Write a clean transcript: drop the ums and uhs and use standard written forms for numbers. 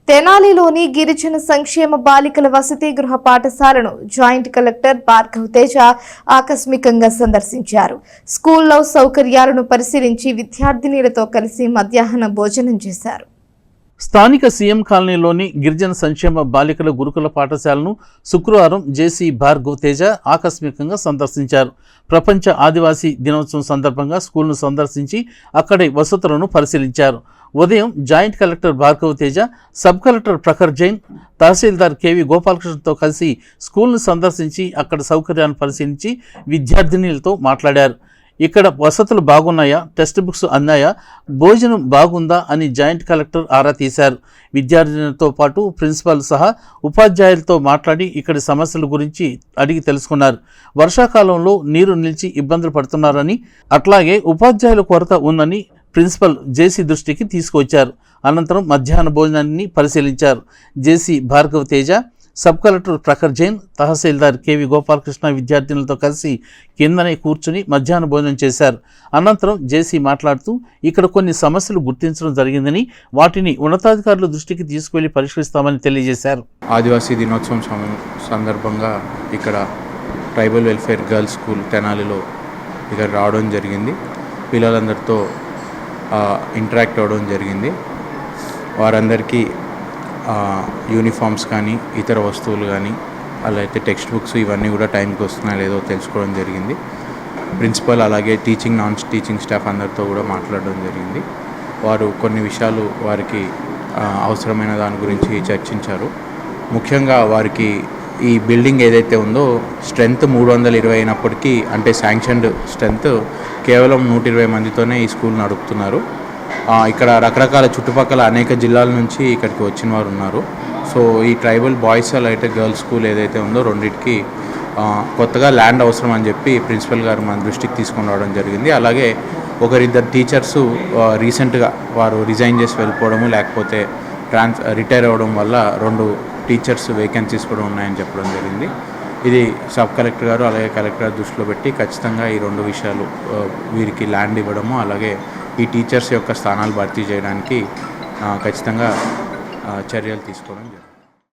తెనాలిలోని గిరిజన సంక్షేమ బాలికల వసతి గృహ పాఠశాలను జాయింట్ కలెక్టర్ భార్గవ్ తేజ ఆకస్మికంగా సందర్శించారు. స్కూల్లో సౌకర్యాలను పరిశీలించి విద్యార్థినులతో కలిసి మధ్యాహ్న భోజనం చేశారు. స్థానిక సీఎం కాలనీలోని గిరిజన సంక్షేమ బాలికల గురుకుల పాఠశాలను శుక్రవారం జేసీ భార్గవ్ తేజ ఆకస్మికంగా సందర్శించారు. ప్రపంచ ఆదివాసీ దినోత్సవం సందర్భంగా స్కూల్ను సందర్శించి అక్కడి వసతులను పరిశీలించారు. ఉదయం joint collector Bhargav Teja, sub collector Prakhar Jain, తహసీల్దార్ కేవి గోపాలకృష్ణతో కలిసి స్కూల్ను సందర్శించి అక్కడ సౌకర్యాలను పరిశీలించి విద్యార్థినులతో మాట్లాడారు. ఇక్కడ వసతులు బాగున్నాయా, టెక్స్ట్ బుక్స్ అందాయా, భోజనం బాగుందా అని జాయింట్ కలెక్టర్ ఆరా తీశారు. విద్యార్థినులతో పాటు ప్రిన్సిపాల్ సహా ఉపాధ్యాయులతో మాట్లాడి ఇక్కడి సమస్యల గురించి అడిగి తెలుసుకున్నారు. వర్షాకాలంలో నీరు నిలిచి ఇబ్బందులు పడుతున్నారని, అట్లాగే ఉపాధ్యాయుల కొరత ఉందని ప్రిన్సిపల్ జేసీ దృష్టికి తీసుకొచ్చారు. అనంతరం మధ్యాహ్న భోజనాన్ని పరిశీలించారు. జేసీ భార్గవ్ తేజ, సబ్ కలెక్టర్ ప్రఖర్ జైన్, తహసీల్దార్ కేవి గోపాలకృష్ణ విద్యార్థినులతో కలిసి కిందనే కూర్చుని మధ్యాహ్న భోజనం చేశారు. అనంతరం జేసీ మాట్లాడుతూ ఇక్కడ కొన్ని సమస్యలు గుర్తించడం జరిగిందని, వాటిని ఉన్నతాధికారుల దృష్టికి తీసుకువెళ్లి పరిష్కరిస్తామని తెలియజేశారు. ఆదివాసీ దినోత్సవం సందర్భంగా ఇక్కడ ట్రైబల్ వెల్ఫేర్ గర్ల్స్ స్కూల్ తెనాలిలో ఇక్కడ రావడం జరిగింది. పిల్లలందరితో ఇంటరాక్ట్ అవ్వడం జరిగింది. వారందరికీ యూనిఫామ్స్ కానీ ఇతర వస్తువులు కానీ అలాగే టెక్స్ట్ బుక్స్ ఇవన్నీ కూడా టైంకి వస్తున్నాయో లేదో తెలుసుకోవడం జరిగింది. ప్రిన్సిపల్ అలాగే టీచింగ్ నాన్ టీచింగ్ స్టాఫ్ అందరితో కూడా మాట్లాడడం జరిగింది. వారు కొన్ని విషయాలు వారికి అవసరమైన దాని గురించి చర్చించారు. ముఖ్యంగా వారికి ఈ బిల్డింగ్ ఏదైతే ఉందో స్ట్రెంత్ 320 అయినప్పటికీ, అంటే శాంక్షన్డ్ స్ట్రెంత్ కేవలం 120 మందితోనే ఈ స్కూల్ నడుపుతున్నారు. ఇక్కడ రకరకాల చుట్టుపక్కల అనేక జిల్లాల నుంచి ఇక్కడికి వచ్చిన వారు ఉన్నారు. సో ఈ ట్రైబల్ బాయ్స్ అలాగే గర్ల్స్ స్కూల్ ఏదైతే ఉందో రెండింటికి కొత్తగా ల్యాండ్ అవసరం అని చెప్పి ప్రిన్సిపల్ గారు మన దృష్టికి తీసుకొని రావడం జరిగింది. అలాగే ఒకరిద్దరు టీచర్సు రీసెంట్గా వారు రిజైన్ చేసి వెళ్ళిపోవడము లేకపోతే రిటైర్ అవ్వడం వల్ల 2 టీచర్స్ వేకెన్సీస్ కూడా ఉన్నాయని చెప్పడం జరిగింది. ఇది సబ్ కలెక్టర్ గారు అలాగే కలెక్టర్ దృష్టిలో పెట్టి ఖచ్చితంగా ఈ 2 విషయాలు వీరికి ల్యాండ్ ఇవ్వడము అలాగే ఈ టీచర్స్ యొక్క స్థానాలు భర్తీ చేయడానికి ఖచ్చితంగా చర్యలు తీసుకోవడం జరుగుతుంది.